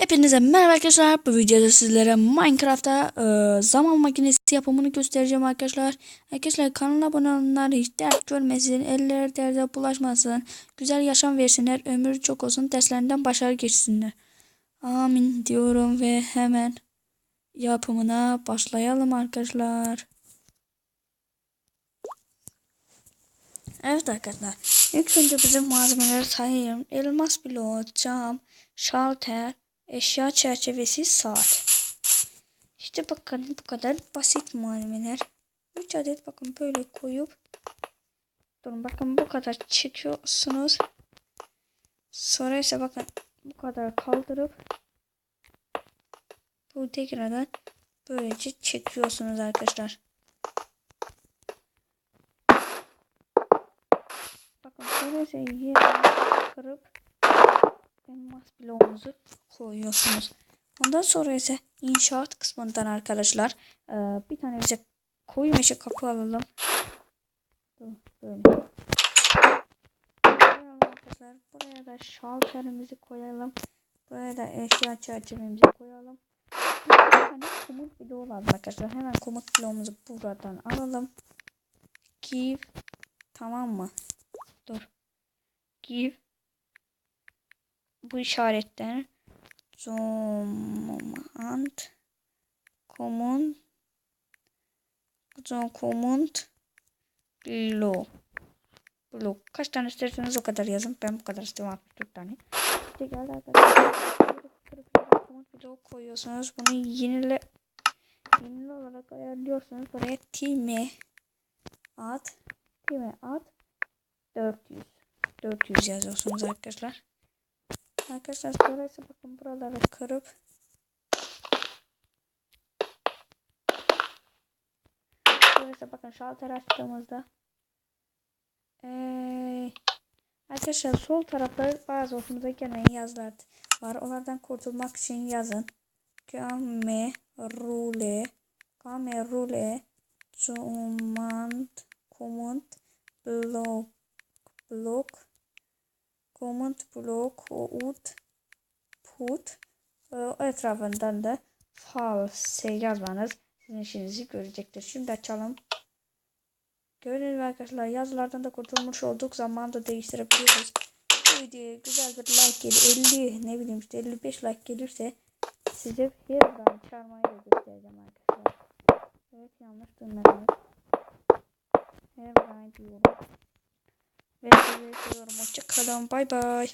Hepinize merhaba arkadaşlar. Bu videoda sizlere Minecraft'ta zaman makinesi yapımını göstereceğim arkadaşlar. Arkadaşlar kanala abone olanlar hiç dert görmesin, eller derde bulaşmasın, güzel yaşam versinler, ömür çok olsun, derslerinden başarı geçsinler. Amin diyorum ve hemen yapımına başlayalım arkadaşlar. Evet arkadaşlar. İlk önce bizim malzemeleri sayayım. Elmas bloğu, cam, şalter, eşya çerçevesi, saat. İşte bakın bu kadar basit malzemeler. 3 adet bakın böyle koyup durun, bakın bu kadar çekiyorsunuz. Sonra ise bakın bu kadar kaldırıp bu tekrardan böylece çekiyorsunuz arkadaşlar. Bakın sonra ise yerine kırıp elmas bloğumuzu koyuyorsunuz. Ondan sonra ise inşaat kısmından arkadaşlar bir tane bize koyu meşe kapı alalım. Böyle. Arkadaşlar buraya da şalterimizi koyalım. Buraya da eşya çerçevemizi koyalım. Bir tane komut bloğu lazım arkadaşlar. Hemen komut bloğumuzu buradan alalım. Give, tamam mı? Dur. Give bu işaretler command blok. Kaç tane isterseniz o kadar yazın. Ben bu kadar istiyorum, 64 tane. İşte geldi arkadaşlar. Command blok koyuyorsunuz. Bunu yenile olarak ayarlıyorsunuz. Buraya time at 400 yazıyorsunuz arkadaşlar. Arkadaşlar sonra bakın buraları kırıp sonra bakın şalter açtığımızda arkadaşlar sol tarafta bazı hoşumuza gelen yazılar var. Onlardan kurtulmak için yazın. Game rule command block output etrafından da false yazmanız sizin işinizi görecektir. Şimdi açalım. Gördüğünüz gibi arkadaşlar yazılardan da kurtulmuş olduk. Zamanı da değiştirebiliyoruz. Bu videoya güzel bir like gelir, 50 ne bileyim işte 55 like gelirse size Herobrine çağırmayı da göstereceğim arkadaşlar. Evet, yanlış duymadınız. Herobrine diyorum. Ve sizi seviyorum. Hoşça kalın. Bay bay.